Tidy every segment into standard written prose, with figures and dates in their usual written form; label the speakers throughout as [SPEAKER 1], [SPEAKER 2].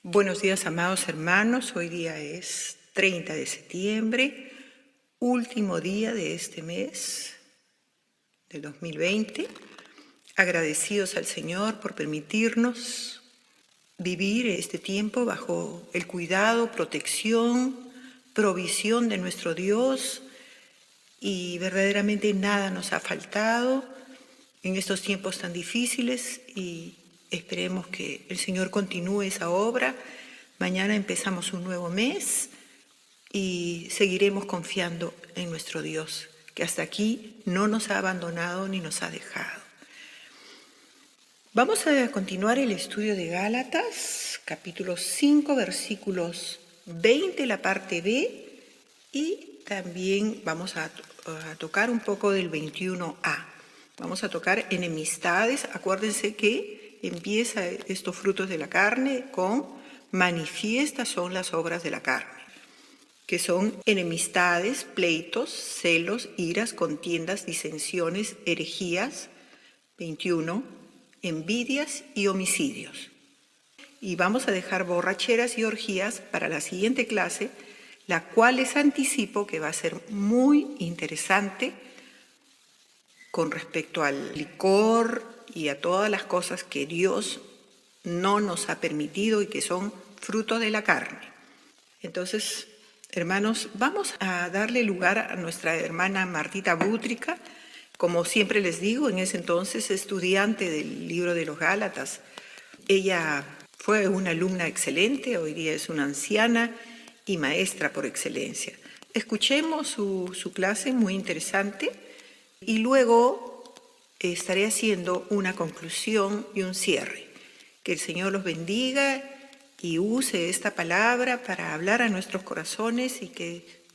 [SPEAKER 1] Buenos días, amados hermanos. Hoy día es 30 de septiembre, último día de este mes de 2020. Agradecidos al Señor por permitirnos vivir este tiempo bajo el cuidado, protección, provisión de nuestro Dios, y verdaderamente nada nos ha faltado en estos tiempos tan difíciles, y esperemos que el Señor continúe esa obra. Mañana empezamos un nuevo mes y seguiremos confiando en nuestro Dios, que hasta aquí no nos ha abandonado ni nos ha dejado. Vamos a continuar el estudio de Gálatas, capítulo 5, versículos 20, la parte B, y también vamos a tocar un poco del 21a. Vamos a tocar enemistades. Acuérdense que empieza estos frutos de la carne con manifiestas son las obras de la carne, que son enemistades, pleitos, celos, iras, contiendas, disensiones, herejías, 21, envidias y homicidios. Y vamos a dejar borracheras y orgías para la siguiente clase, la cual les anticipo que va a ser muy interesante con respecto al licor y a todas las cosas que Dios no nos ha permitido y que son fruto de la carne. Entonces, hermanos, vamos a darle lugar a nuestra hermana Martita Bútrica. Como siempre les digo, en ese entonces estudiante del libro de los Gálatas. Ella fue una alumna excelente, hoy día es una anciana y maestra por excelencia. Escuchemos su clase, muy interesante, y luego estaré haciendo una conclusión y un cierre. Que el Señor los bendiga y use esta palabra para hablar a nuestros corazones y que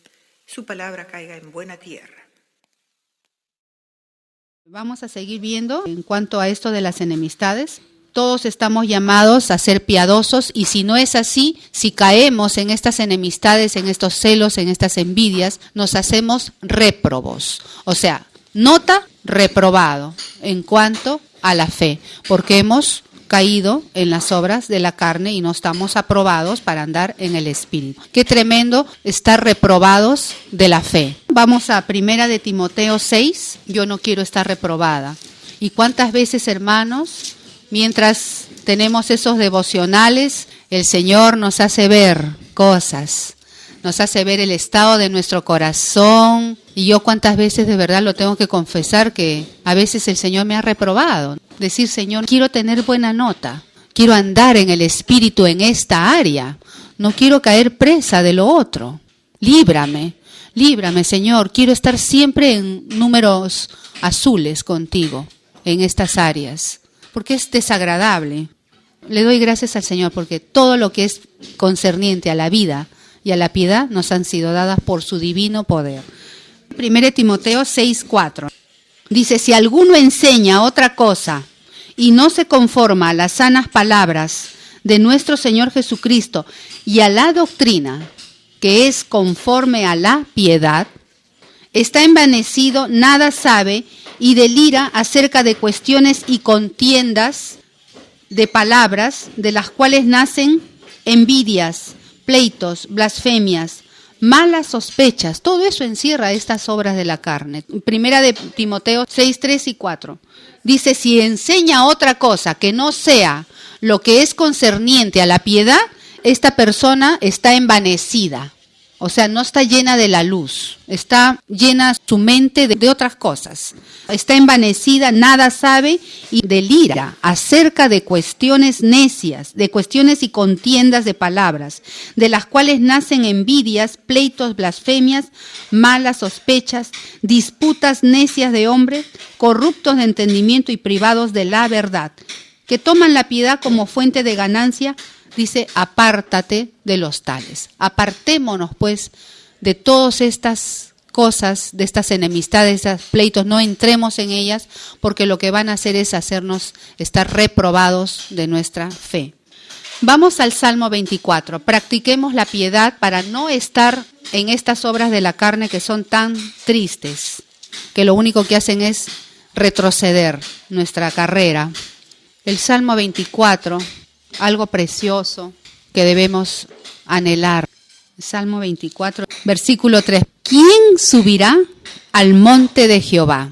[SPEAKER 1] su palabra caiga en buena tierra.
[SPEAKER 2] Vamos a seguir viendo en cuanto a esto de las enemistades. Todos estamos llamados a ser piadosos, y si no es así, si caemos en estas enemistades, en estos celos, en estas envidias, nos hacemos réprobos. O sea, nota reprobado en cuanto a la fe, porque hemos caído en las obras de la carne y no estamos aprobados para andar en el Espíritu. Qué tremendo estar reprobados de la fe. Vamos a 1 de Timoteo 6, yo no quiero estar reprobada. ¿Y cuántas veces, hermanos, mientras tenemos esos devocionales, el Señor nos hace ver cosas, nos hace ver el estado de nuestro corazón? Y yo cuántas veces, de verdad lo tengo que confesar, que a veces el Señor me ha reprobado. Decir, Señor, quiero tener buena nota, quiero andar en el Espíritu en esta área, no quiero caer presa de lo otro. Líbrame, Señor, quiero estar siempre en números azules contigo en estas áreas, porque es desagradable. Le doy gracias al Señor porque todo lo que es concerniente a la vida y a la piedad nos han sido dadas por su divino poder. 1 Timoteo 6:4 dice, si alguno enseña otra cosa y no se conforma a las sanas palabras de nuestro Señor Jesucristo y a la doctrina que es conforme a la piedad, está envanecido, nada sabe y delira acerca de cuestiones y contiendas de palabras, de las cuales nacen envidias, pleitos, blasfemias, malas sospechas. Todo eso encierra estas obras de la carne. 1 de Timoteo 6, 3 y 4. Dice, si enseña otra cosa que no sea lo que es concerniente a la piedad, esta persona está envanecida. O sea, no está llena de la luz, está llena su mente de otras cosas. Está envanecida, nada sabe y delira acerca de cuestiones necias, de cuestiones y contiendas de palabras, de las cuales nacen envidias, pleitos, blasfemias, malas sospechas, disputas necias de hombres, corruptos de entendimiento y privados de la verdad, que toman la piedad como fuente de ganancia. Dice, apártate de los tales. Apartémonos, pues, de todas estas cosas, de estas enemistades, de estos pleitos. No entremos en ellas, porque lo que van a hacer es hacernos estar reprobados de nuestra fe. Vamos al Salmo 24. Practiquemos la piedad para no estar en estas obras de la carne que son tan tristes, que lo único que hacen es retroceder nuestra carrera. El Salmo 24, algo precioso. que debemos anhelar. Salmo 24, versículo 3. ¿Quién subirá al monte de Jehová?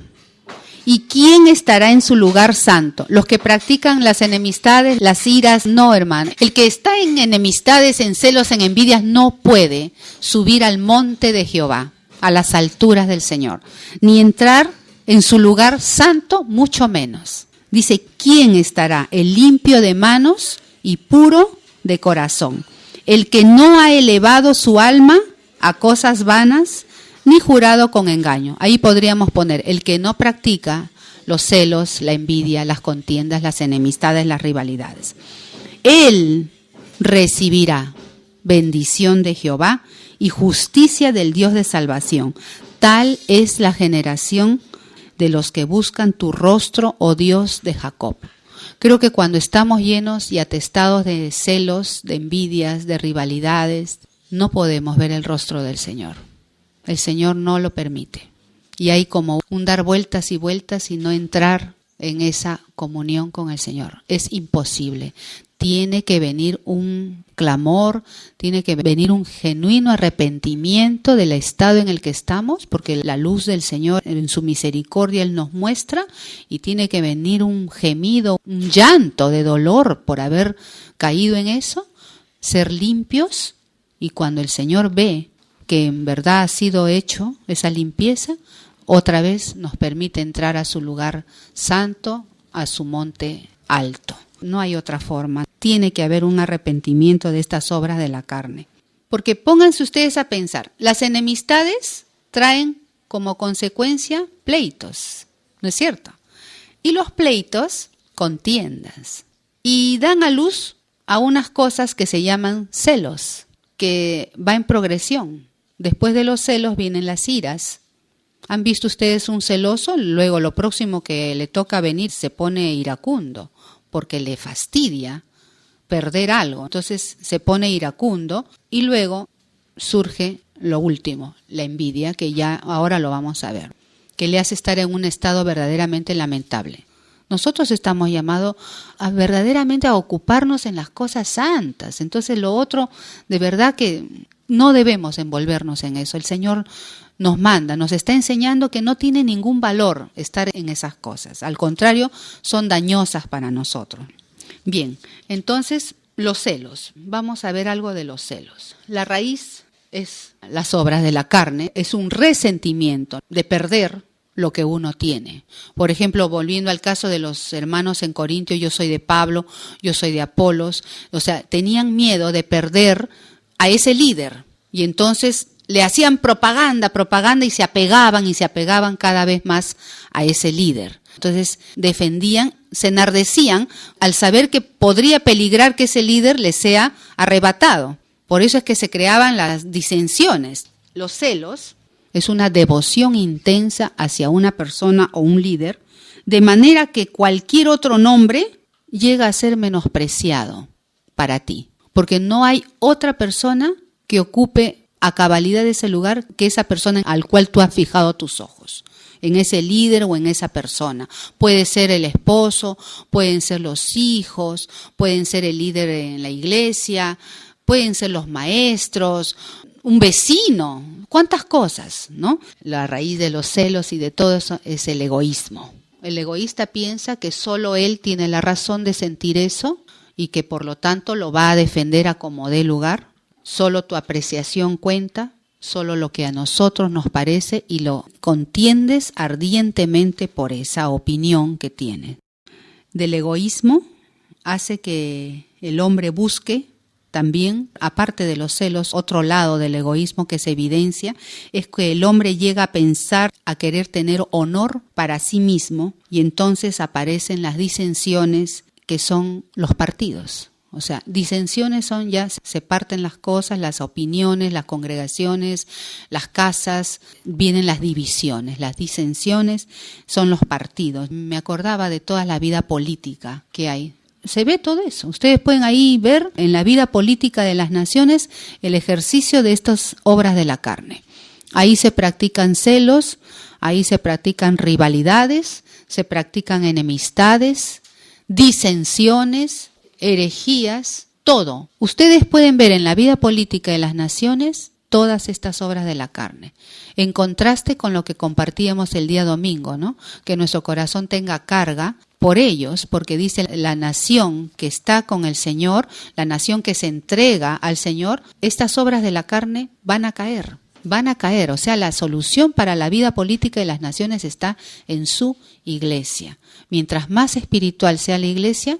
[SPEAKER 2] ¿Y quién estará en su lugar santo? Los que practican las enemistades, las iras, no, hermano. El que está en enemistades, en celos, en envidias, no puede subir al monte de Jehová, a las alturas del Señor, ni entrar en su lugar santo, mucho menos. Dice, ¿quién estará? El limpio de manos y puro de corazón, el que no ha elevado su alma a cosas vanas, ni jurado con engaño. Ahí podríamos poner, el que no practica los celos, la envidia, las contiendas, las enemistades, las rivalidades. Él recibirá bendición de Jehová y justicia del Dios de salvación. Tal es la generación de los que buscan tu rostro, oh Dios de Jacob. Creo que cuando estamos llenos y atestados de celos, de envidias, de rivalidades, no podemos ver el rostro del Señor. El Señor no lo permite. Y hay como un dar vueltas y vueltas y no entrar en esa comunión con el Señor. Es imposible. Tiene que venir un clamor, tiene que venir un genuino arrepentimiento del estado en el que estamos, porque la luz del Señor en su misericordia Él nos muestra, y tiene que venir un gemido, un llanto de dolor por haber caído en eso, ser limpios, y cuando el Señor ve que en verdad ha sido hecho esa limpieza, otra vez nos permite entrar a su lugar santo, a su monte alto. No hay otra forma. Tiene que haber un arrepentimiento de estas obras de la carne. Porque pónganse ustedes a pensar, las enemistades traen como consecuencia pleitos, ¿no es cierto? Y los pleitos, contiendas. Y dan a luz a unas cosas que se llaman celos, que va en progresión. Después de los celos vienen las iras. ¿Han visto ustedes un celoso? Luego lo próximo que le toca venir se pone iracundo, porque le fastidia perder algo. Entonces se pone iracundo y luego surge lo último, la envidia, que ya ahora lo vamos a ver, que le hace estar en un estado verdaderamente lamentable. Nosotros estamos llamados a verdaderamente a ocuparnos en las cosas santas. Entonces lo otro, de verdad que no debemos envolvernos en eso. El Señor nos manda, nos está enseñando que no tiene ningún valor estar en esas cosas. Al contrario, son dañosas para nosotros. Bien, entonces los celos. Vamos a ver algo de los celos. La raíz es las obras de la carne, es un resentimiento de perder lo que uno tiene. Por ejemplo, volviendo al caso de los hermanos en Corintio, yo soy de Pablo, yo soy de Apolos, o sea, tenían miedo de perder a ese líder y entonces le hacían propaganda y se apegaban cada vez más a ese líder. Entonces defendían, se enardecían al saber que podría peligrar que ese líder les sea arrebatado. Por eso es que se creaban las disensiones. Los celos es una devoción intensa hacia una persona o un líder, de manera que cualquier otro nombre llega a ser menospreciado para ti, porque no hay otra persona que ocupe a cabalidad ese lugar que esa persona al cual tú has fijado tus ojos, en ese líder o en esa persona. Puede ser el esposo, pueden ser los hijos, pueden ser el líder en la iglesia, pueden ser los maestros, un vecino, cuántas cosas, ¿no? La raíz de los celos y de todo eso es el egoísmo. El egoísta piensa que solo él tiene la razón de sentir eso y que por lo tanto lo va a defender a como dé lugar. Solo tu apreciación cuenta, solo lo que a nosotros nos parece y lo contiendes ardientemente por esa opinión que tienes. Del egoísmo hace que el hombre busque también, aparte de los celos, otro lado del egoísmo que se evidencia es que el hombre llega a pensar, a querer tener honor para sí mismo y entonces aparecen las disensiones que son los partidos. O sea, disensiones son ya, se parten las cosas, las opiniones, las congregaciones, las casas, vienen las divisiones, las disensiones son los partidos. Me acordaba de toda la vida política que hay. Se ve todo eso. Ustedes pueden ahí ver en la vida política de las naciones el ejercicio de estas obras de la carne. Ahí se practican celos, ahí se practican rivalidades, se practican enemistades, disensiones, herejías, todo. Ustedes pueden ver en la vida política de las naciones todas estas obras de la carne, en contraste con lo que compartíamos el día domingo, ¿no? Que nuestro corazón tenga carga por ellos, porque dice la nación que está con el Señor, la nación que se entrega al Señor, estas obras de la carne van a caer, o sea, la solución para la vida política de las naciones está en su iglesia. Mientras más espiritual sea la iglesia,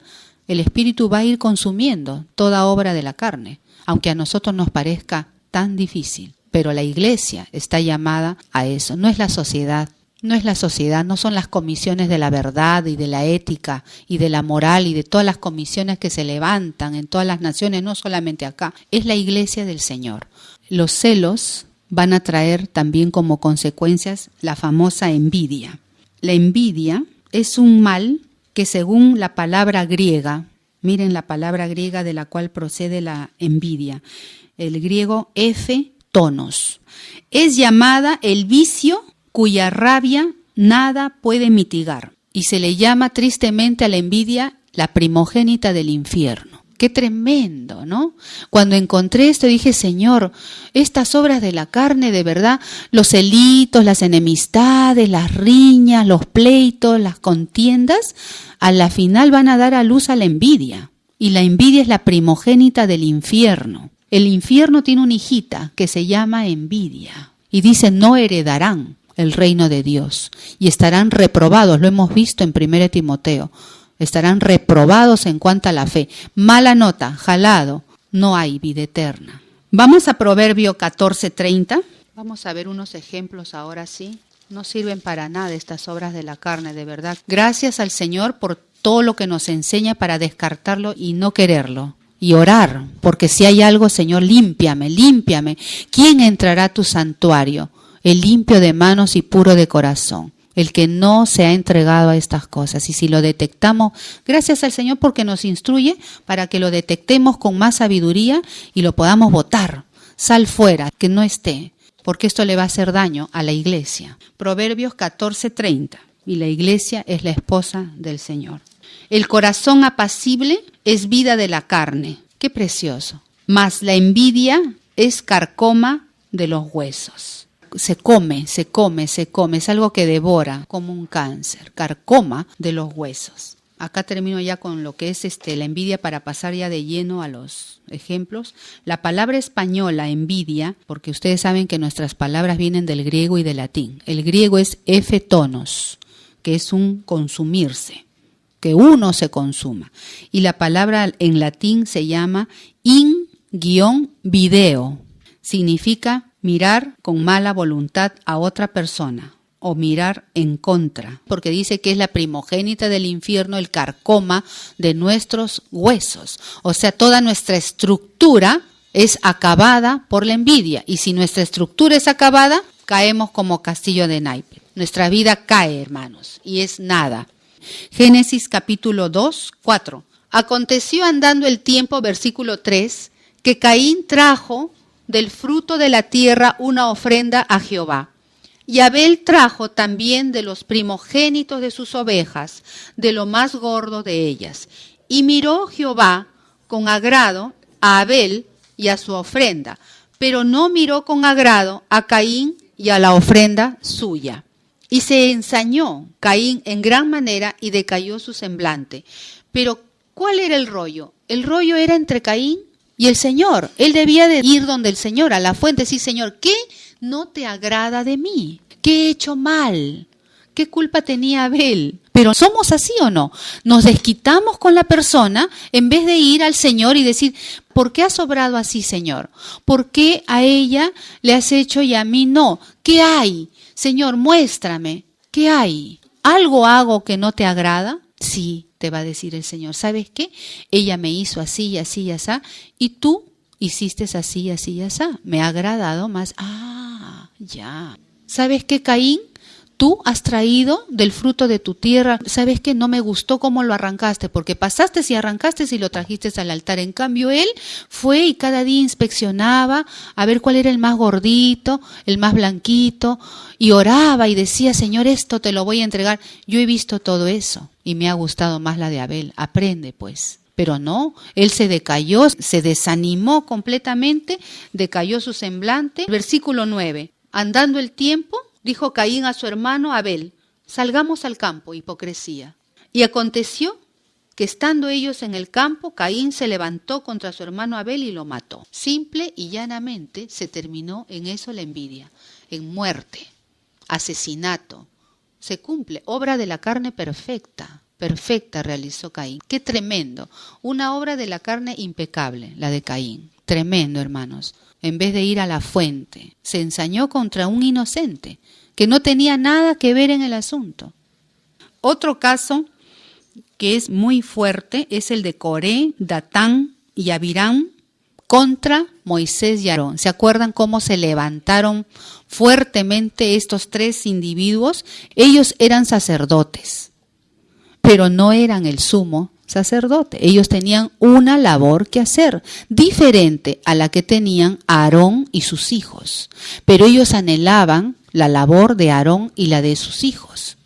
[SPEAKER 2] el Espíritu va a ir consumiendo toda obra de la carne, aunque a nosotros nos parezca tan difícil. Pero la iglesia está llamada a eso, no es la sociedad, no son las comisiones de la verdad y de la ética y de la moral y de todas las comisiones que se levantan en todas las naciones, no solamente acá, es la iglesia del Señor. Los celos van a traer también como consecuencias la famosa envidia. La envidia es un mal que según la palabra griega, miren la palabra griega de la cual procede la envidia, el griego tonos, es llamada el vicio cuya rabia nada puede mitigar y se le llama tristemente a la envidia la primogénita del infierno. Qué tremendo, ¿no? Cuando encontré esto dije, Señor, estas obras de la carne, de verdad, los celitos, las enemistades, las riñas, los pleitos, las contiendas, a la final van a dar a luz a la envidia. Y la envidia es la primogénita del infierno. El infierno tiene una hijita que se llama envidia. Y dice, no heredarán el reino de Dios. Y estarán reprobados, lo hemos visto en 1 Timoteo. Estarán reprobados en cuanto a la fe. Mala nota, jalado, no hay vida eterna. Vamos a Proverbio 14:30. Vamos a ver unos ejemplos ahora sí. No sirven para nada estas obras de la carne, de verdad. Gracias al Señor por todo lo que nos enseña para descartarlo y no quererlo. Y orar, porque si hay algo, Señor, límpiame. ¿Quién entrará a tu santuario? El limpio de manos y puro de corazón. El que no se ha entregado a estas cosas. Y si lo detectamos, gracias al Señor porque nos instruye para que lo detectemos con más sabiduría y lo podamos botar. Sal fuera, que no esté, porque esto le va a hacer daño a la iglesia. Proverbios 14:30. Y la iglesia es la esposa del Señor. El corazón apacible es vida de la carne. Qué precioso. Mas la envidia es carcoma de los huesos. Se come. Es algo que devora como un cáncer. Carcoma de los huesos. Acá termino ya con lo que es la envidia para pasar ya de lleno a los ejemplos. La palabra española envidia, porque ustedes saben que nuestras palabras vienen del griego y del latín. El griego es tonos, que es un consumirse, que uno se consuma. Y la palabra en latín se llama in-video. Significa mirar con mala voluntad a otra persona o mirar en contra, porque dice que es la primogénita del infierno, el carcoma de nuestros huesos. O sea, toda nuestra estructura es acabada por la envidia. Y si nuestra estructura es acabada, caemos como castillo de naipes. Nuestra vida cae, hermanos, y es nada. Génesis capítulo 2, 4. Aconteció andando el tiempo, versículo 3, que Caín trajo del fruto de la tierra una ofrenda a Jehová. Y Abel trajo también de los primogénitos de sus ovejas, de lo más gordo de ellas. Y miró Jehová con agrado a Abel y a su ofrenda, pero no miró con agrado a Caín y a la ofrenda suya. Y se ensañó Caín en gran manera y decayó su semblante. Pero, ¿cuál era el rollo? El rollo era entre Caín y el Señor. Él debía de ir donde el Señor, a la fuente, decir, Señor, ¿qué no te agrada de mí? ¿Qué he hecho mal? ¿Qué culpa tenía Abel? Pero ¿somos así o no? Nos desquitamos con la persona en vez de ir al Señor y decir, ¿por qué has obrado así, Señor? ¿Por qué a ella le has hecho y a mí no? ¿Qué hay? Señor, muéstrame. ¿Qué hay? ¿Algo hago que no te agrada? Sí, te va a decir el Señor. ¿Sabes qué? Ella me hizo así y así y así, y tú hiciste así y así y así. Me ha agradado más. Ah, ya. ¿Sabes qué, Caín? Tú has traído del fruto de tu tierra. ¿Sabes qué? No me gustó cómo lo arrancaste, porque pasaste y arrancaste y lo trajiste al altar. En cambio, él fue y cada día inspeccionaba a ver cuál era el más gordito, el más blanquito, y oraba y decía, Señor, esto te lo voy a entregar. Yo he visto todo eso y me ha gustado más la de Abel. Aprende, pues. Pero no, él se decayó, se desanimó completamente, decayó su semblante. Versículo 9. Andando el tiempo, dijo Caín a su hermano Abel, salgamos al campo, hipocresía. Y aconteció que estando ellos en el campo, Caín se levantó contra su hermano Abel y lo mató. Simple y llanamente se terminó en eso la envidia, en muerte, asesinato. Se cumple, obra de la carne perfecta, perfecta realizó Caín. Qué tremendo, una obra de la carne impecable, la de Caín. Tremendo, hermanos. En vez de ir a la fuente, se ensañó contra un inocente que no tenía nada que ver en el asunto. Otro caso que es muy fuerte es el de Coré, Datán y Abiram contra Moisés y Aarón. ¿Se acuerdan cómo se levantaron fuertemente estos tres individuos? Ellos eran sacerdotes, pero no eran el sumo sacerdote. Ellos tenían una labor que hacer, diferente a la que tenían Aarón y sus hijos. Pero ellos anhelaban la labor de Aarón y la de sus hijos.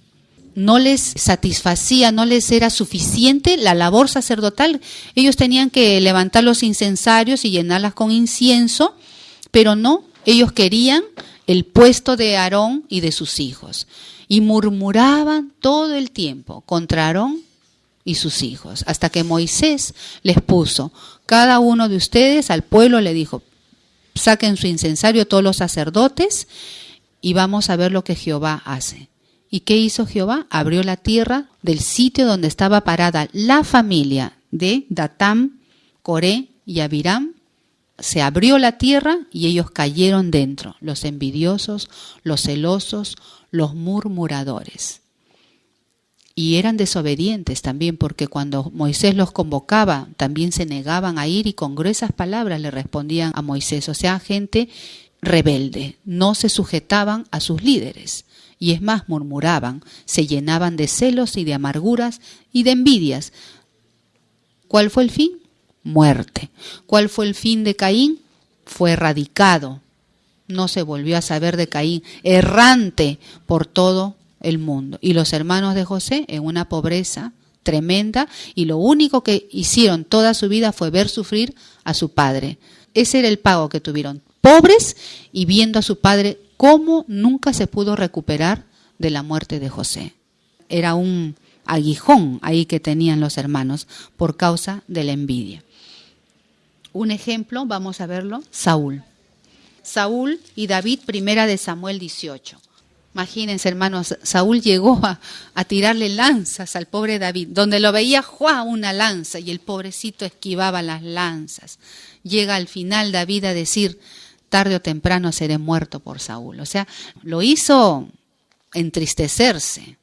[SPEAKER 2] No les satisfacía, no les era suficiente la labor sacerdotal. Ellos tenían que levantar los incensarios y llenarlas con incienso, pero no, ellos querían el puesto de Aarón y de sus hijos. Y murmuraban todo el tiempo contra Aarón y sus hijos, hasta que Moisés les puso, cada uno de ustedes al pueblo le dijo, saquen su incensario todos los sacerdotes y vamos a ver lo que Jehová hace. ¿Y qué hizo Jehová? Abrió la tierra del sitio donde estaba parada la familia de Datán, Coré y Abiram. Se abrió la tierra y ellos cayeron dentro, los envidiosos, los celosos, los murmuradores. Y eran desobedientes también, porque cuando Moisés los convocaba, también se negaban a ir y con gruesas palabras le respondían a Moisés. O sea, gente rebelde, no se sujetaban a sus líderes. Y es más, murmuraban, se llenaban de celos y de amarguras y de envidias. ¿Cuál fue el fin? Muerte. ¿Cuál fue el fin de Caín? Fue erradicado. No se volvió a saber de Caín, errante por todo el mundo. Y los hermanos de José en una pobreza tremenda, y lo único que hicieron toda su vida fue ver sufrir a su padre. Ese era el pago que tuvieron, pobres y viendo a su padre cómo nunca se pudo recuperar de la muerte de José. Era un aguijón ahí que tenían los hermanos por causa de la envidia. Un ejemplo, vamos a verlo, Saúl. Saúl y David, primera de Samuel 18. Imagínense, hermanos, Saúl llegó a tirarle lanzas al pobre David. Donde lo veía, ¡juá!, una lanza, y el pobrecito esquivaba las lanzas. Llega al final David a decir, tarde o temprano seré muerto por Saúl. O sea, lo hizo entristecerse.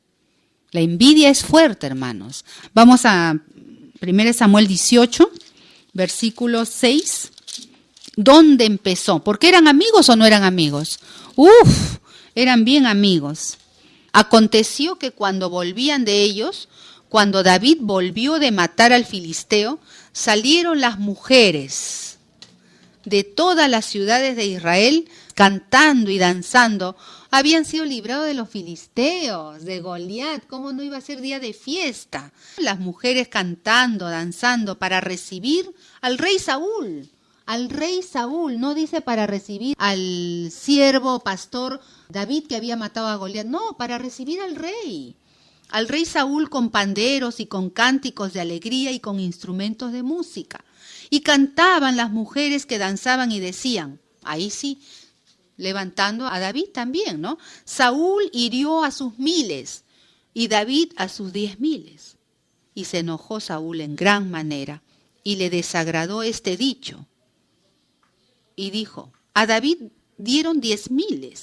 [SPEAKER 2] La envidia es fuerte, hermanos. Vamos a 1 Samuel 18, versículo 6. ¿Dónde empezó? ¿Porque eran amigos o no eran amigos? Eran bien amigos. Aconteció que cuando volvían de ellos, cuando David volvió de matar al filisteo, salieron las mujeres de todas las ciudades de Israel cantando y danzando. Habían sido librados de los filisteos, de Goliat. ¿Cómo no iba a ser día de fiesta? Las mujeres cantando, danzando para recibir al rey Saúl. Al rey Saúl, no dice para recibir al siervo pastor David que había matado a Goliat, no, para recibir al rey Saúl con panderos y con cánticos de alegría y con instrumentos de música. Y cantaban las mujeres que danzaban y decían, ahí sí, levantando a David también, ¿no? Saúl hirió a sus 1000 y David a sus 10,000. Y se enojó Saúl en gran manera y le desagradó este dicho. Y dijo, a David dieron 10,000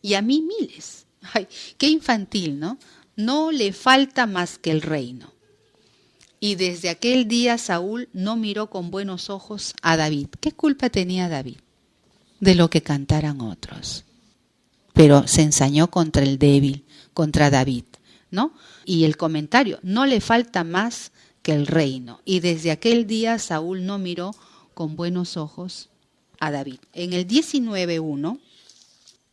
[SPEAKER 2] y a mí 1000. Ay, qué infantil, ¿no? No le falta más que el reino. Y desde aquel día Saúl no miró con buenos ojos a David. ¿Qué culpa tenía David de lo que cantaran otros? Pero se ensañó contra el débil, contra David, ¿no? Y el comentario, no le falta más que el reino. Y desde aquel día Saúl no miró con buenos ojos a David. En el 19:1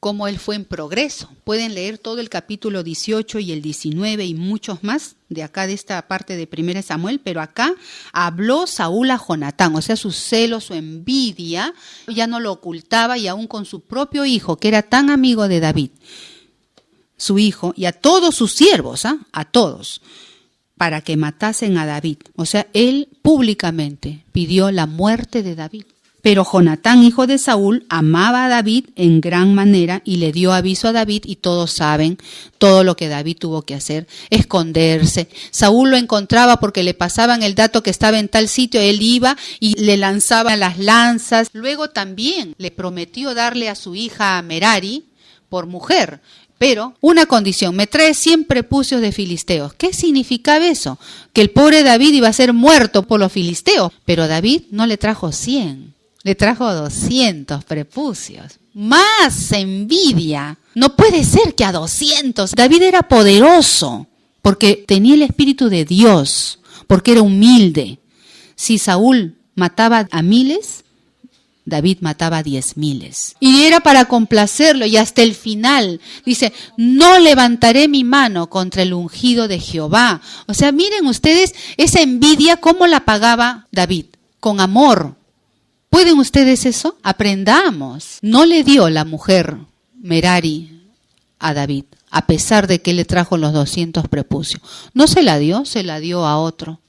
[SPEAKER 2] cómo él fue en progreso. Pueden leer todo el capítulo 18 y el 19 y muchos más de acá de esta parte de 1 Samuel, pero acá habló Saúl a Jonatán, o sea, su celo, su envidia, ya no lo ocultaba y aún con su propio hijo, que era tan amigo de David, su hijo, y a todos sus siervos, a todos, para que matasen a David. O sea, él públicamente pidió la muerte de David. Pero Jonatán, hijo de Saúl, amaba a David en gran manera y le dio aviso a David, y todos saben todo lo que David tuvo que hacer, esconderse. Saúl lo encontraba porque le pasaban el dato que estaba en tal sitio, él iba y le lanzaba las lanzas. Luego también le prometió darle a su hija Merari por mujer, pero una condición: me trae 100 prepucios de filisteos. ¿Qué significaba eso? Que el pobre David iba a ser muerto por los filisteos, pero David no le trajo 100. Le trajo 200 prepucios. Más envidia. No puede ser que a 200. David era poderoso porque tenía el espíritu de Dios, porque era humilde. Si Saúl mataba a miles, David mataba a 10,000. Y era para complacerlo, y hasta el final dice: no levantaré mi mano contra el ungido de Jehová. O sea, miren ustedes esa envidia, cómo la pagaba David, con amor. ¿Pueden ustedes eso? Aprendamos. No le dio la mujer Merari a David, a pesar de que le trajo los 200 prepucios. No se la dio a otro.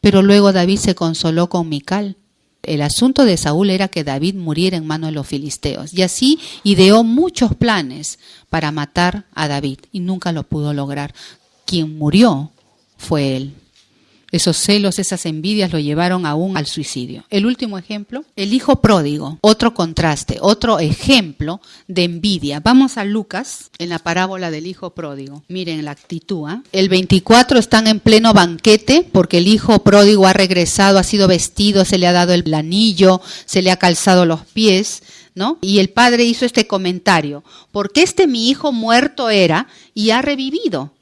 [SPEAKER 2] Pero luego David se consoló con Mical. El asunto de Saúl era que David muriera en manos de los filisteos. Y así ideó muchos planes para matar a David y nunca lo pudo lograr. Quien murió fue él. Esos celos, esas envidias lo llevaron aún al suicidio. El último ejemplo, el hijo pródigo. Otro contraste, otro ejemplo de envidia. Vamos a Lucas, en la parábola del hijo pródigo. Miren la actitud. El 24 están en pleno banquete porque el hijo pródigo ha regresado, ha sido vestido, se le ha dado el anillo, se le ha calzado los pies, ¿no? Y el padre hizo este comentario: porque mi hijo muerto era y ha revivido.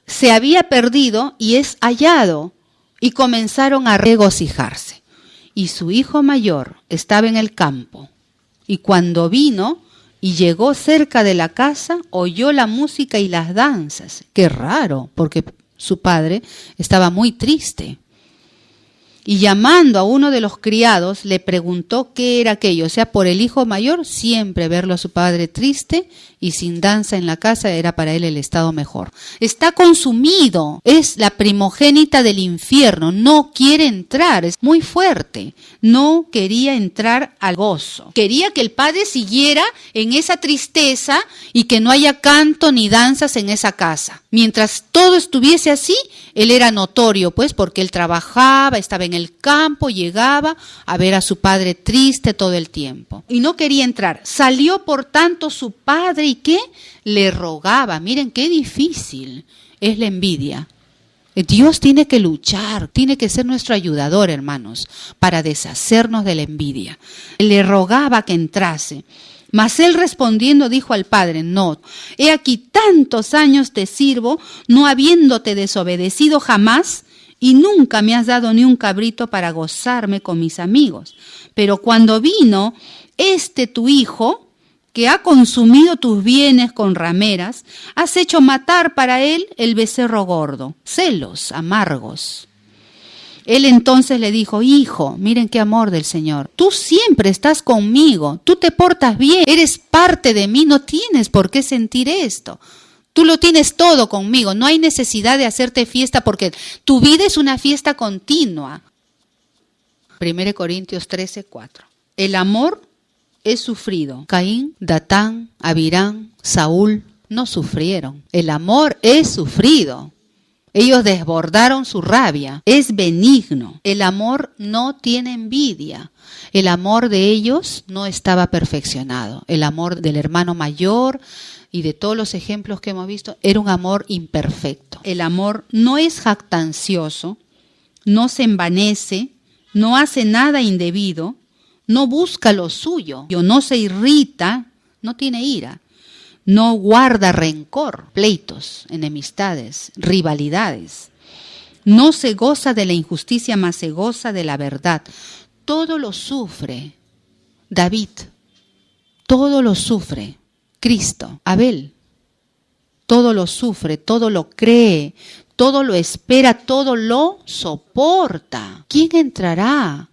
[SPEAKER 2] Se había perdido y es hallado. Y comenzaron a regocijarse. Y su hijo mayor estaba en el campo. Y cuando vino y llegó cerca de la casa, oyó la música y las danzas. Qué raro, porque su padre estaba muy triste. Y llamando a uno de los criados, le preguntó qué era aquello. O sea, por el hijo mayor, siempre verlo a su padre triste y sin danza en la casa era para él el estado mejor. Está consumido, es la primogénita del infierno, no quiere entrar, es muy fuerte. No quería entrar al gozo. Quería que el padre siguiera en esa tristeza y que no haya canto ni danzas en esa casa. Mientras todo estuviese así, él era notorio, pues, porque él trabajaba, estaba en el campo, llegaba a ver a su padre triste todo el tiempo. Y no quería entrar. Salió, por tanto, su padre, ¿y qué? Le rogaba. Miren qué difícil es la envidia. Dios tiene que luchar, tiene que ser nuestro ayudador, hermanos, para deshacernos de la envidia. Le rogaba que entrase. Mas él respondiendo dijo al padre: no, he aquí tantos años te sirvo, no habiéndote desobedecido jamás, y nunca me has dado ni un cabrito para gozarme con mis amigos. Pero cuando vino tu hijo, que ha consumido tus bienes con rameras, has hecho matar para él el becerro gordo. Celos amargos. Él entonces le dijo: hijo, miren qué amor del Señor, tú siempre estás conmigo, tú te portas bien, eres parte de mí, no tienes por qué sentir esto. Tú lo tienes todo conmigo, no hay necesidad de hacerte fiesta porque tu vida es una fiesta continua. 1 Corintios 13:4. El amor es sufrido. Caín, Datán, Abirán, Saúl no sufrieron. El amor es sufrido. Ellos desbordaron su rabia. Es benigno. El amor no tiene envidia. El amor de ellos no estaba perfeccionado. El amor del hermano mayor y de todos los ejemplos que hemos visto era un amor imperfecto. El amor no es jactancioso, no se envanece, no hace nada indebido, no busca lo suyo, no se irrita, no tiene ira. No guarda rencor, pleitos, enemistades, rivalidades. No se goza de la injusticia, mas se goza de la verdad. Todo lo sufre. David, todo lo sufre. Cristo, Abel. Todo lo sufre, todo lo cree, todo lo espera, todo lo soporta. ¿Quién entrará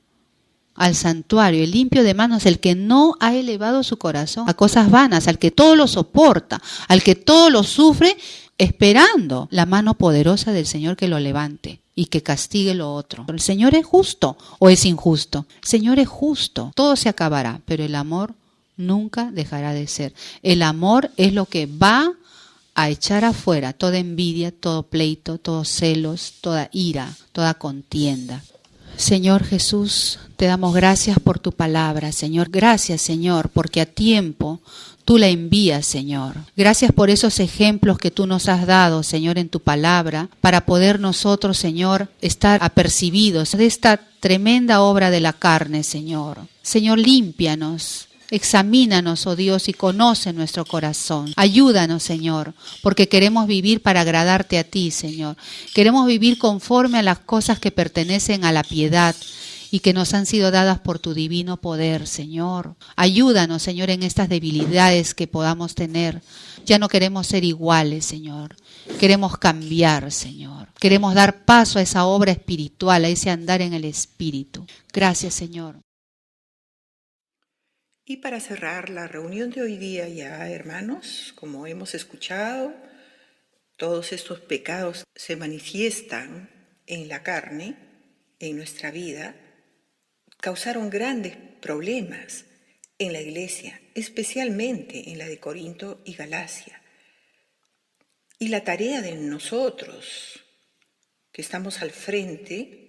[SPEAKER 2] al santuario? El limpio de manos, el que no ha elevado su corazón a cosas vanas, al que todo lo soporta, al que todo lo sufre, esperando la mano poderosa del Señor que lo levante y que castigue lo otro. ¿El Señor es justo o es injusto? El Señor es justo, todo se acabará, pero el amor nunca dejará de ser. El amor es lo que va a echar afuera toda envidia, todo pleito, todos celos, toda ira, toda contienda. Señor Jesús, te damos gracias por tu palabra, Señor. Gracias, Señor, porque a tiempo tú la envías, Señor. Gracias por esos ejemplos que tú nos has dado, Señor, en tu palabra, para poder nosotros, Señor, estar apercibidos de esta tremenda obra de la carne, Señor. Señor, límpianos. Examínanos, oh Dios, y conoce nuestro corazón. Ayúdanos, Señor, porque queremos vivir para agradarte a ti, Señor. Queremos vivir conforme a las cosas que pertenecen a la piedad y que nos han sido dadas por tu divino poder, Señor. Ayúdanos, Señor, en estas debilidades que podamos tener. Ya no queremos ser iguales, Señor. Queremos cambiar, Señor. Queremos dar paso a esa obra espiritual, a ese andar en el Espíritu. Gracias, Señor.
[SPEAKER 1] Y para cerrar la reunión de hoy día ya, hermanos, como hemos escuchado, todos estos pecados se manifiestan en la carne, en nuestra vida, causaron grandes problemas en la iglesia, especialmente en la de Corinto y Galacia. Y la tarea de nosotros, que estamos al frente,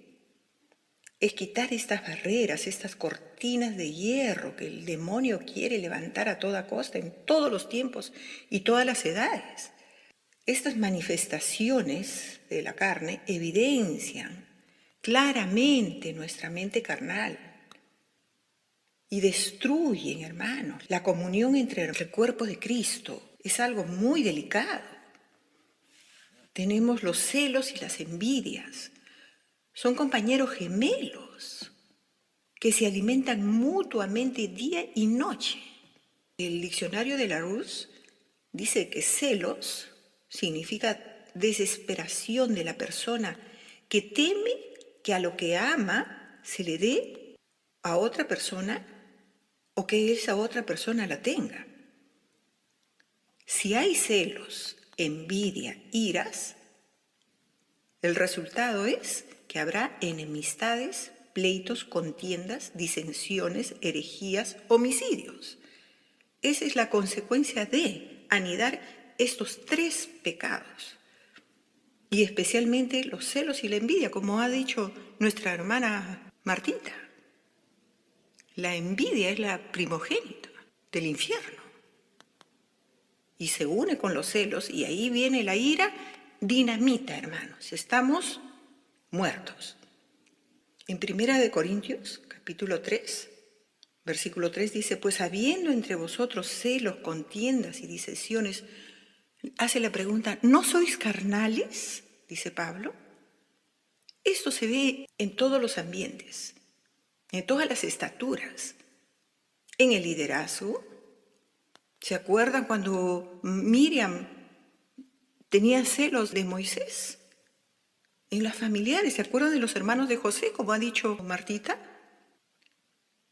[SPEAKER 1] es quitar estas barreras, estas cortinas de hierro que el demonio quiere levantar a toda costa en todos los tiempos y todas las edades. Estas manifestaciones de la carne evidencian claramente nuestra mente carnal y destruyen, hermanos, la comunión entre el cuerpo de Cristo. Es algo muy delicado. Tenemos los celos y las envidias. Son compañeros gemelos que se alimentan mutuamente día y noche. El diccionario de Larousse dice que celos significa desesperación de la persona que teme que a lo que ama se le dé a otra persona o que esa otra persona la tenga. Si hay celos, envidia, iras, el resultado es que habrá enemistades, pleitos, contiendas, disensiones, herejías, homicidios. Esa es la consecuencia de anidar estos tres pecados. Y especialmente los celos y la envidia, como ha dicho nuestra hermana Martita. La envidia es la primogénita del infierno. Y se une con los celos y ahí viene la ira, dinamita, hermanos. Estamos muertos. En 1 Corintios, capítulo 3, versículo 3 dice, pues habiendo entre vosotros celos, contiendas y disensiones, hace la pregunta, ¿no sois carnales? Dice Pablo. Esto se ve en todos los ambientes, en todas las estaturas, en el liderazgo. ¿Se acuerdan cuando Miriam tenía celos de Moisés? En las familiares, ¿se acuerdan de los hermanos de José, como ha dicho Martita?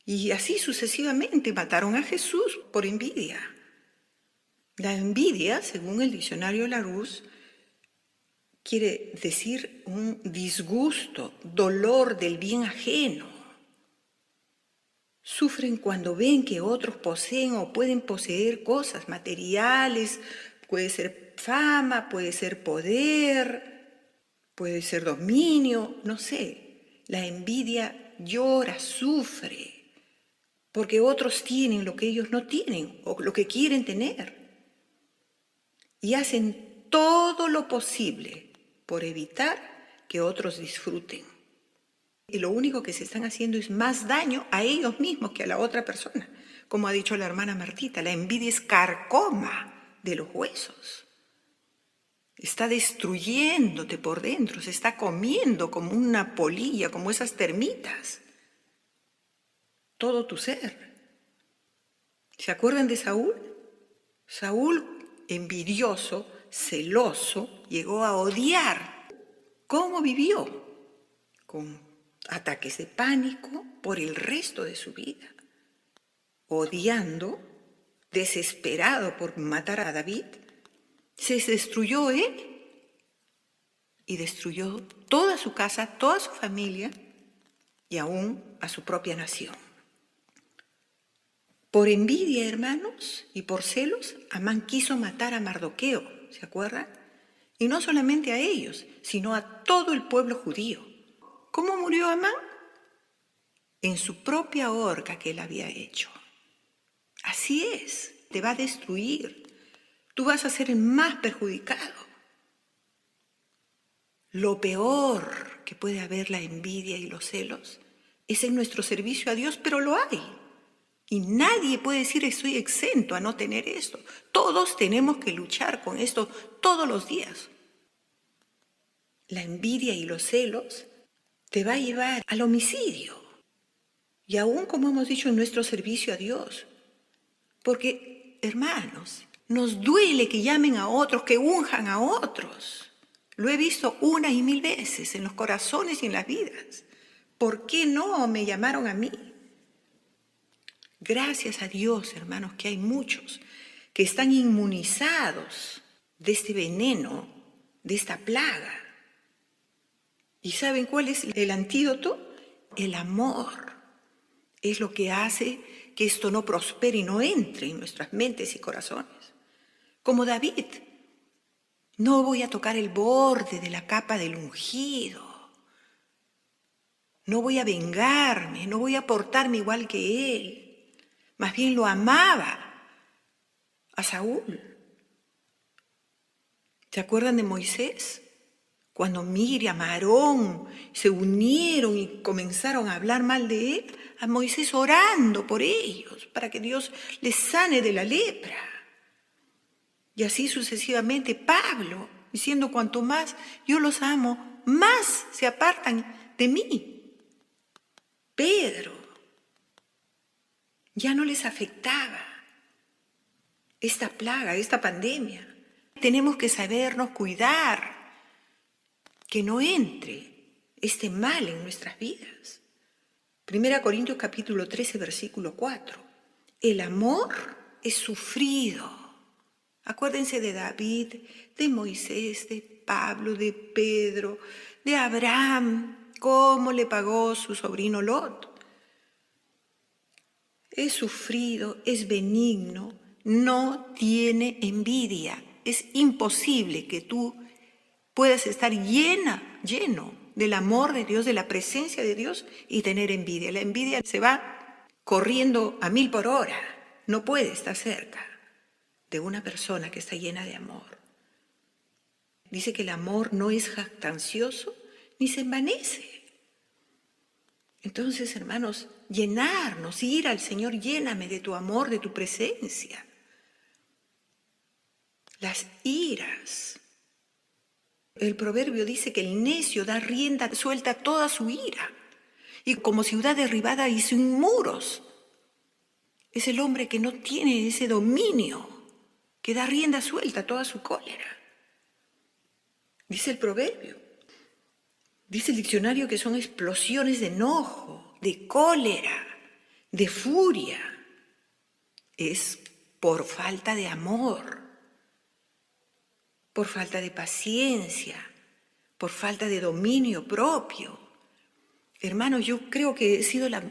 [SPEAKER 1] Y así sucesivamente mataron a Jesús por envidia. La envidia, según el diccionario Larousse, quiere decir un disgusto, dolor del bien ajeno. Sufren cuando ven que otros poseen o pueden poseer cosas materiales, puede ser fama, puede ser poder, puede ser dominio, no sé. La envidia llora, sufre, porque otros tienen lo que ellos no tienen o lo que quieren tener. Y hacen todo lo posible por evitar que otros disfruten. Y lo único que se están haciendo es más daño a ellos mismos que a la otra persona. Como ha dicho la hermana Martita, la envidia es carcoma de los huesos. Está destruyéndote por dentro, se está comiendo como una polilla, como esas termitas. Todo tu ser. ¿Se acuerdan de Saúl? Saúl, envidioso, celoso, llegó a odiar. ¿Cómo vivió? Con ataques de pánico por el resto de su vida, odiando, desesperado por matar a David, se destruyó él y destruyó toda su casa, toda su familia y aún a su propia nación. Por envidia, hermanos, y por celos, Amán quiso matar a Mardoqueo, ¿se acuerdan? Y no solamente a ellos, sino a todo el pueblo judío. ¿Cómo murió Amán? En su propia horca que él había hecho. Así es, te va a destruir. Tú vas a ser el más perjudicado. Lo peor que puede haber la envidia y los celos es en nuestro servicio a Dios, pero lo hay. Y nadie puede decir estoy exento a no tener esto. Todos tenemos que luchar con esto todos los días. La envidia y los celos te va a llevar al homicidio. Y aún, como hemos dicho, en nuestro servicio a Dios. Porque, hermanos, nos duele que llamen a otros, que unjan a otros. Lo he visto una y mil veces en los corazones y en las vidas. ¿Por qué no me llamaron a mí? Gracias a Dios, hermanos, que hay muchos que están inmunizados de este veneno, de esta plaga. ¿Y saben cuál es el antídoto? El amor. Es lo que hace que esto no prospere y no entre en nuestras mentes y corazones. Como David, no voy a tocar el borde de la capa del ungido. No voy a vengarme, no voy a portarme igual que él. Más bien lo amaba a Saúl. ¿Se acuerdan de Moisés? Cuando Miriam, Aarón se unieron y comenzaron a hablar mal de él, a Moisés orando por ellos para que Dios les sane de la lepra. Y así sucesivamente Pablo, diciendo cuanto más yo los amo, más se apartan de mí. Pedro, ya no les afectaba esta plaga, esta pandemia. Tenemos que sabernos cuidar, que no entre este mal en nuestras vidas. 1 Corintios capítulo 13, versículo 4. El amor es sufrido. Acuérdense de David, de Moisés, de Pablo, de Pedro, de Abraham, cómo le pagó su sobrino Lot. Es sufrido, es benigno, no tiene envidia. Es imposible que tú puedas estar lleno del amor de Dios, de la presencia de Dios y tener envidia. La envidia se va corriendo a 1000 por hora. No puede estar cerca de una persona que está llena de amor. Dice que el amor no es jactancioso ni se envanece. Entonces, hermanos, llenarnos, ir al Señor, lléname de tu amor, de tu presencia. Las iras. El proverbio dice que el necio da rienda suelta a toda su ira. Y como ciudad derribada y sin muros. Es el hombre que no tiene ese dominio, que da rienda suelta a toda su cólera. Dice el proverbio. Dice el diccionario que son explosiones de enojo, de cólera, de furia. Es por falta de amor, por falta de paciencia, por falta de dominio propio. Hermanos, yo creo que he sido la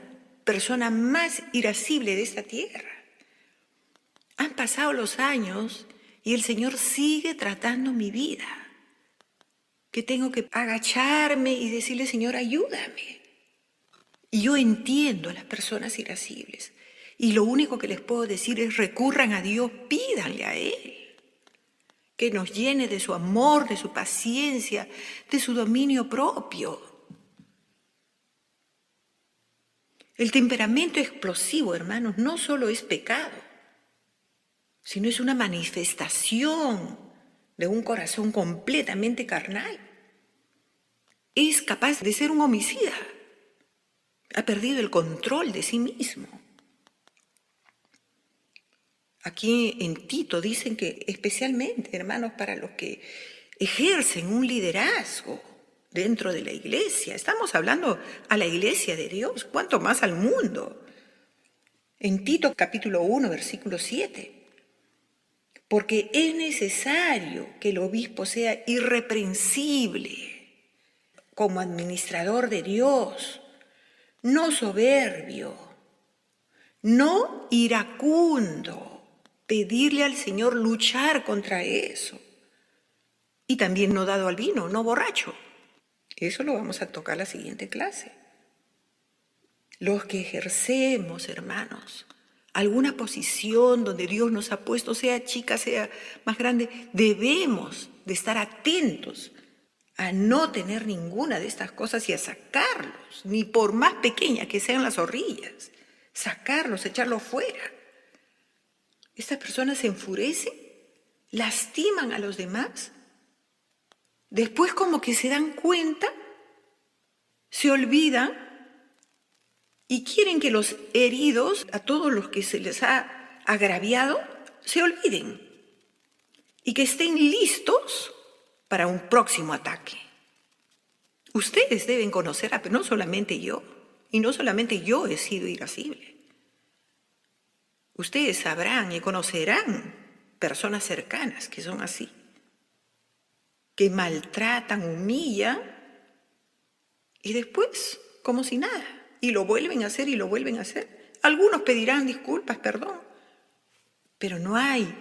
[SPEAKER 1] persona más irascible de esta tierra. Han pasado los años y el Señor sigue tratando mi vida. Que tengo que agacharme y decirle, Señor, ayúdame. Y yo entiendo a las personas irascibles. Y lo único que les puedo decir es recurran a Dios, pídanle a Él. Que nos llene de su amor, de su paciencia, de su dominio propio. El temperamento explosivo, hermanos, no solo es pecado, sino es una manifestación de un corazón completamente carnal. Es capaz de ser un homicida. Ha perdido el control de sí mismo. Aquí en Tito dicen que especialmente, hermanos, para los que ejercen un liderazgo dentro de la iglesia. Estamos hablando a la iglesia de Dios, cuánto más al mundo. En Tito capítulo 1, versículo 7. Porque es necesario que el obispo sea irreprensible como administrador de Dios, no soberbio, no iracundo. Pedirle al Señor luchar contra eso. Y también no dado al vino, no borracho. Eso lo vamos a tocar la siguiente clase. Los que ejercemos, hermanos, alguna posición donde Dios nos ha puesto, sea chica, sea más grande, debemos de estar atentos a no tener ninguna de estas cosas y a sacarlos, ni por más pequeñas que sean las orillas, sacarlos, echarlos fuera. Estas personas se enfurecen, lastiman a los demás, después como que se dan cuenta, se olvidan y quieren que los heridos, a todos los que se les ha agraviado, se olviden y que estén listos para un próximo ataque. Ustedes deben conocer, pero no solamente yo, y no solamente yo he sido irascible. Ustedes sabrán y conocerán personas cercanas que son así, que maltratan, humillan y después como si nada, y lo vuelven a hacer y lo vuelven a hacer. Algunos pedirán disculpas, perdón, pero no hay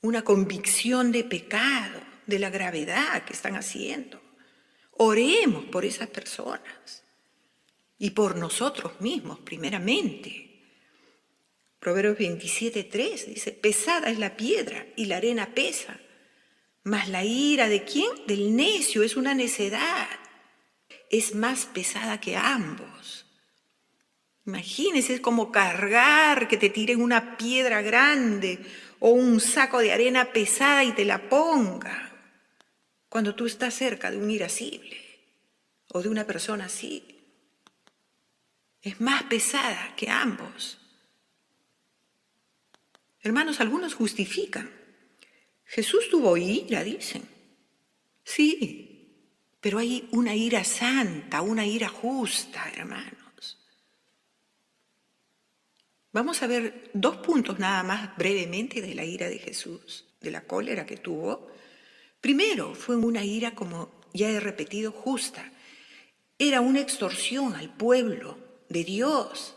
[SPEAKER 1] una convicción de pecado, de la gravedad que están haciendo. Oremos por esas personas y por nosotros mismos primeramente. Proverbios 27:3 dice, pesada es la piedra y la arena pesa, mas la ira ¿de quién? Del necio es una necedad, es más pesada que ambos. Imagínense, es como cargar que te tiren una piedra grande o un saco de arena pesada y te la ponga cuando tú estás cerca de un irascible o de una persona así. Es más pesada que ambos. Hermanos, algunos justifican. Jesús tuvo ira, dicen. Sí, pero hay una ira santa, una ira justa, hermanos. Vamos a ver 2 puntos nada más brevemente de la ira de Jesús, de la cólera que tuvo. Primero, fue una ira, como ya he repetido, justa. Era una extorsión al pueblo de Dios,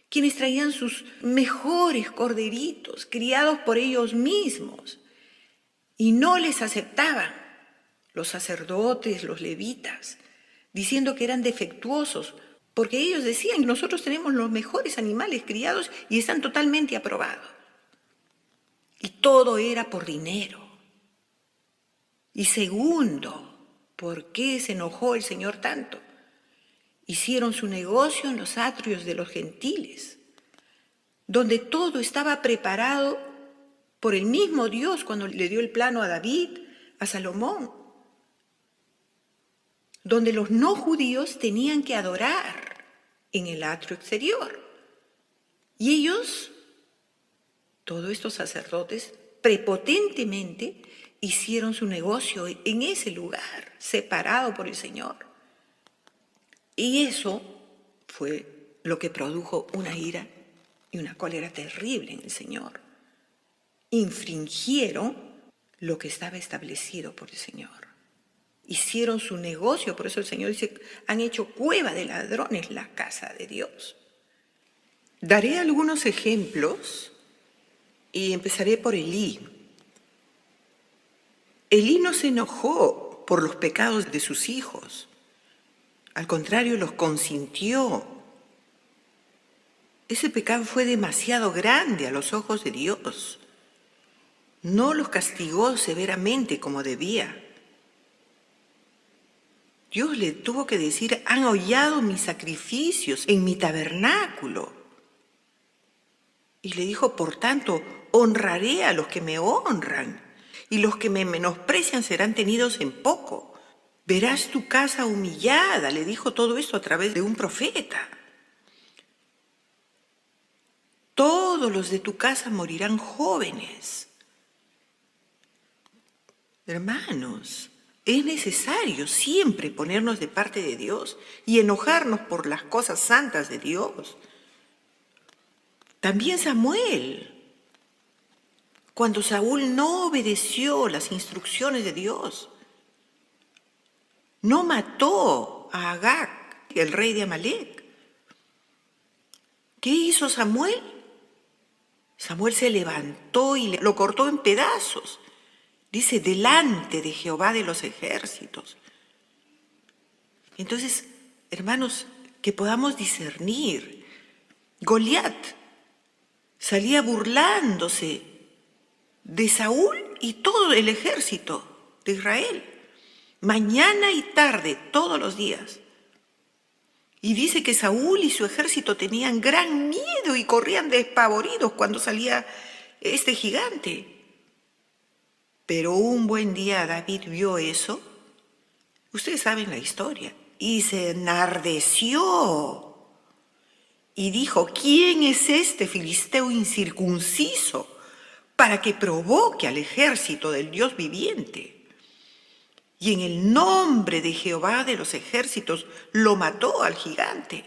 [SPEAKER 1] quienes traían sus mejores corderitos, criados por ellos mismos, y no les aceptaban los sacerdotes, los levitas, diciendo que eran defectuosos, porque ellos decían, nosotros tenemos los mejores animales criados y están totalmente aprobados. Y todo era por dinero. Y segundo, ¿por qué se enojó el Señor tanto? Hicieron su negocio en los atrios de los gentiles, donde todo estaba preparado por el mismo Dios cuando le dio el plano a David, a Salomón, donde los no judíos tenían que adorar en el atrio exterior. Y ellos, todos estos sacerdotes, prepotentemente hicieron su negocio en ese lugar, separado por el Señor. Y eso fue lo que produjo una ira y una cólera terrible en el Señor. Infringieron lo que estaba establecido por el Señor. Hicieron su negocio, por eso el Señor dice, han hecho cueva de ladrones la casa de Dios. Daré algunos ejemplos y empezaré por Elí. Elí no se enojó por los pecados de sus hijos. Al contrario, los consintió. Ese pecado fue demasiado grande a los ojos de Dios. No los castigó severamente como debía. Dios le tuvo que decir, han hollado mis sacrificios en mi tabernáculo. Y le dijo, por tanto, honraré a los que me honran, y los que me menosprecian serán tenidos en poco. Verás tu casa humillada, le dijo todo esto a través de un profeta. todos los de tu casa morirán jóvenes. Hermanos, es necesario siempre ponernos de parte de Dios y enojarnos por las cosas santas de Dios. También Samuel, cuando Saúl no obedeció las instrucciones de Dios, no mató a Agag, el rey de Amalec. ¿Qué hizo Samuel? Samuel se levantó y lo cortó en pedazos. Dice, delante de Jehová de los ejércitos. Entonces, hermanos, que podamos discernir. Goliat salía burlándose de Saúl y todo el ejército de Israel, mañana y tarde, todos los días. Y dice que Saúl y su ejército tenían gran miedo y corrían despavoridos cuando salía este gigante. Pero un buen día David vio eso, ustedes saben la historia, y se enardeció y dijo, ¿quién es este filisteo incircunciso para que provoque al ejército del Dios viviente? Y en el nombre de Jehová de los ejércitos lo mató al gigante.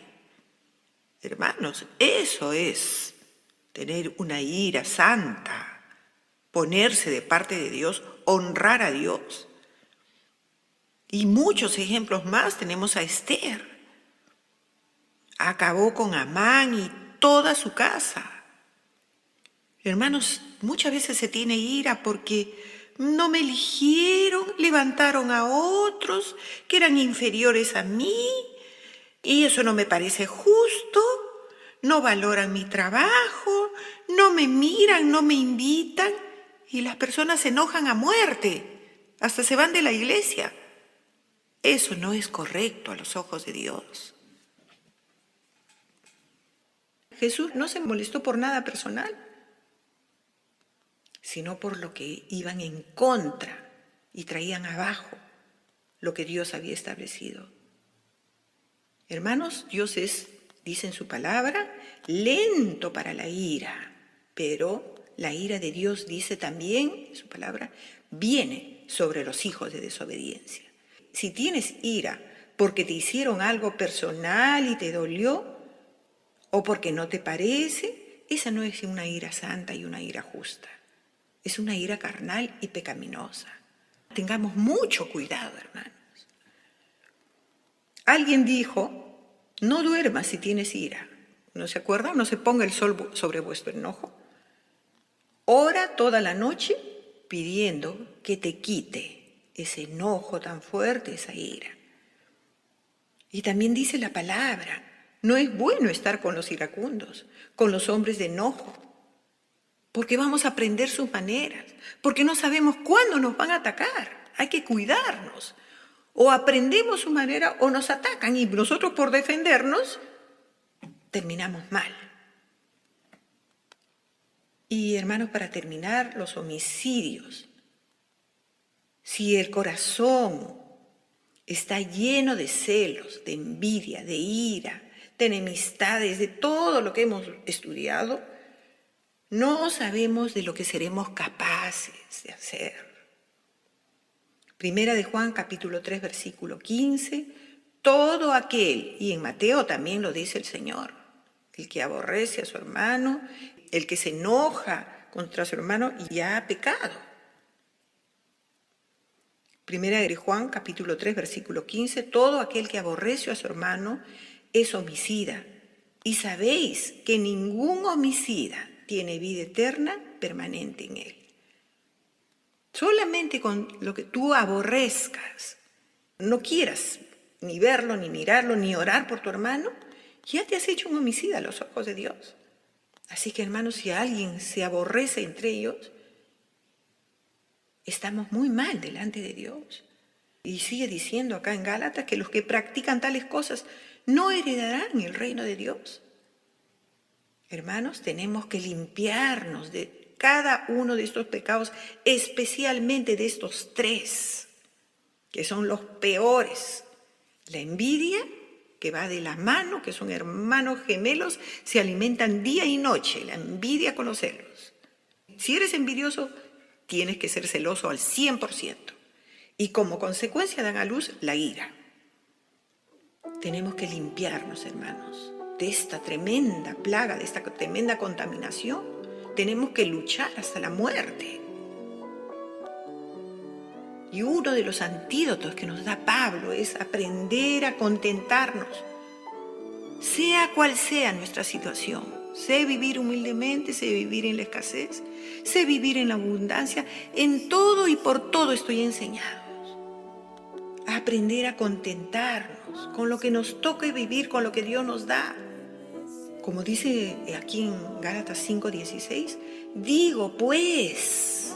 [SPEAKER 1] Hermanos, eso es tener una ira santa. Ponerse de parte de Dios, honrar a Dios. Y muchos ejemplos más tenemos a Esther. Acabó con Amán y toda su casa. Hermanos, muchas veces se tiene ira porque no me eligieron, levantaron a otros que eran inferiores a mí y eso no me parece justo, no valoran mi trabajo, no me miran, no me invitan. Y las personas se enojan a muerte, hasta se van de la iglesia. Eso no es correcto a los ojos de Dios. Jesús no se molestó por nada personal, sino por lo que iban en contra y traían abajo lo que Dios había establecido. Hermanos, Dios es, dice en su palabra, lento para la ira, pero la ira de Dios, dice también en su palabra, viene sobre los hijos de desobediencia. Si tienes ira porque te hicieron algo personal y te dolió, o porque no te parece, esa no es una ira santa y una ira justa. Es una ira carnal y pecaminosa. Tengamos mucho cuidado, hermanos. Alguien dijo, no duermas si tienes ira. ¿No se acuerdan? No se ponga el sol sobre vuestro enojo. Ora toda la noche pidiendo que te quite ese enojo tan fuerte, esa ira. Y también dice la palabra, no es bueno estar con los iracundos, con los hombres de enojo, porque vamos a aprender sus maneras, porque no sabemos cuándo nos van a atacar, hay que cuidarnos. O aprendemos su manera o nos atacan y nosotros por defendernos terminamos mal. Y hermanos, para terminar, los homicidios. Si el corazón está lleno de celos, de envidia, de ira, de enemistades, de todo lo que hemos estudiado, no sabemos de lo que seremos capaces de hacer. Primera de Juan, capítulo 3, versículo 15, todo aquel, y en Mateo también lo dice el Señor, el que aborrece a su hermano, el que se enoja contra su hermano ya ha pecado. Primera de Juan, capítulo 3, versículo 15, todo aquel que aborrece a su hermano es homicida. Y sabéis que ningún homicida tiene vida eterna permanente en él. Solamente con lo que tú aborrezcas, no quieras ni verlo, ni mirarlo, ni orar por tu hermano, ya te has hecho un homicida a los ojos de Dios. Así que, hermanos, si alguien se aborrece entre ellos, estamos muy mal delante de Dios. Y sigue diciendo acá en Gálatas que los que practican tales cosas no heredarán el reino de Dios. Hermanos, tenemos que limpiarnos de cada uno de estos pecados, especialmente de estos tres, que son los peores: la envidia, que va de la mano, que son hermanos gemelos, se alimentan día y noche, la envidia con los celos. Si eres envidioso, tienes que ser celoso al 100%. Y como consecuencia dan a luz la ira. Tenemos que limpiarnos, hermanos, de esta tremenda plaga, de esta tremenda contaminación. Tenemos que luchar hasta la muerte. Y uno de los antídotos que nos da Pablo es aprender a contentarnos, sea cual sea nuestra situación. Sé vivir humildemente, sé vivir en la escasez, sé vivir en la abundancia. En todo y por todo estoy enseñados a aprender a contentarnos con lo que nos toca vivir, con lo que Dios nos da. Como dice aquí en Gálatas 5:16, digo pues,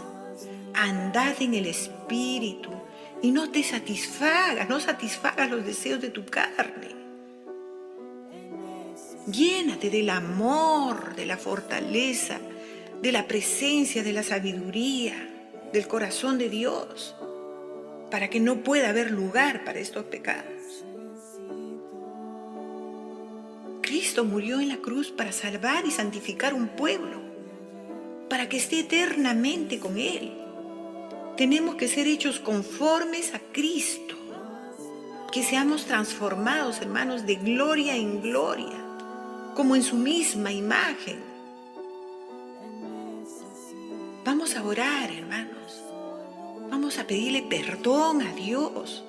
[SPEAKER 1] andad en el Espíritu y no satisfagas los deseos de tu carne. Llénate del amor, de la fortaleza, de la presencia, de la sabiduría, del corazón de Dios, para que no pueda haber lugar para estos pecados. Cristo murió en la cruz para salvar y santificar un pueblo, para que esté eternamente con Él. Tenemos que ser hechos conformes a Cristo, que seamos transformados, hermanos, de gloria en gloria, como en su misma imagen. Vamos a orar, hermanos. Vamos a pedirle perdón a Dios.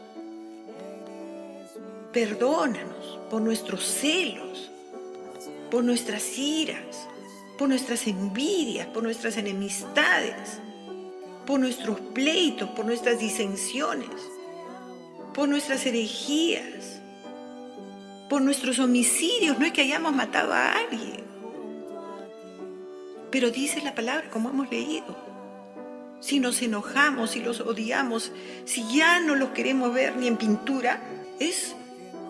[SPEAKER 1] Perdónanos por nuestros celos, por nuestras iras, por nuestras envidias, por nuestras enemistades, por nuestros pleitos, por nuestras disensiones, por nuestras herejías, por nuestros homicidios. No es que hayamos matado a alguien, pero dice la palabra, como hemos leído, si nos enojamos, si los odiamos, si ya no los queremos ver ni en pintura, es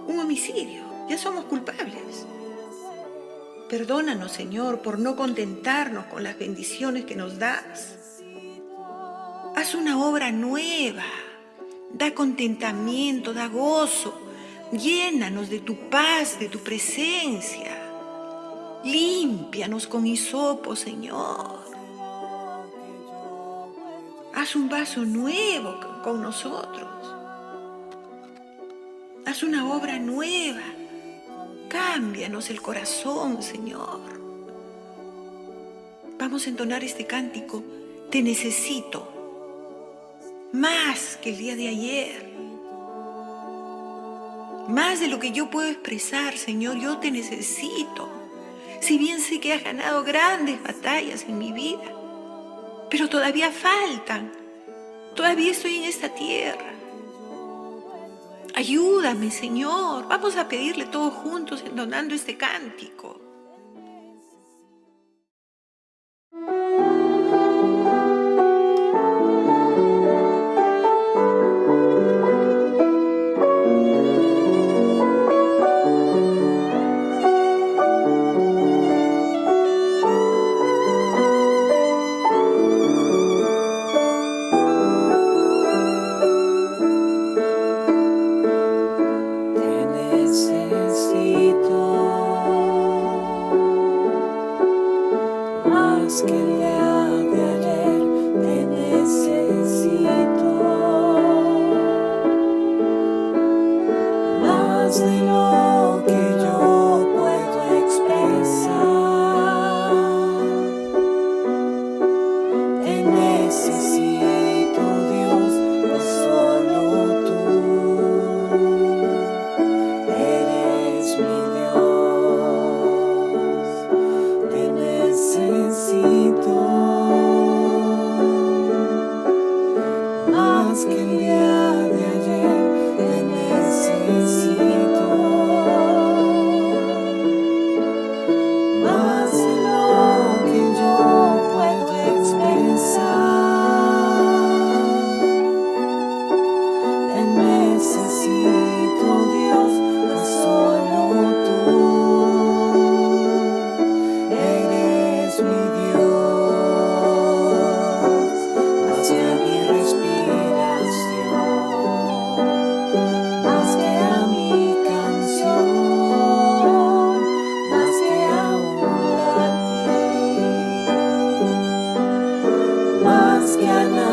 [SPEAKER 1] un homicidio, ya somos culpables. Perdónanos, Señor, por no contentarnos con las bendiciones que nos das. Haz una obra nueva, da contentamiento, da gozo, llénanos de tu paz, de tu presencia. Límpianos con hisopo, Señor. Haz un vaso nuevo con nosotros. Haz una obra nueva. Cámbianos el corazón, Señor. Vamos a entonar este cántico. Te necesito más que el día de ayer. Más de lo que yo puedo expresar, Señor, yo te necesito. Si bien sé que has ganado grandes batallas en mi vida, pero todavía faltan. Todavía estoy en esta tierra. Ayúdame, Señor. Vamos a pedirle todos juntos entonando este cántico.
[SPEAKER 3] Más que mi respiración. sana.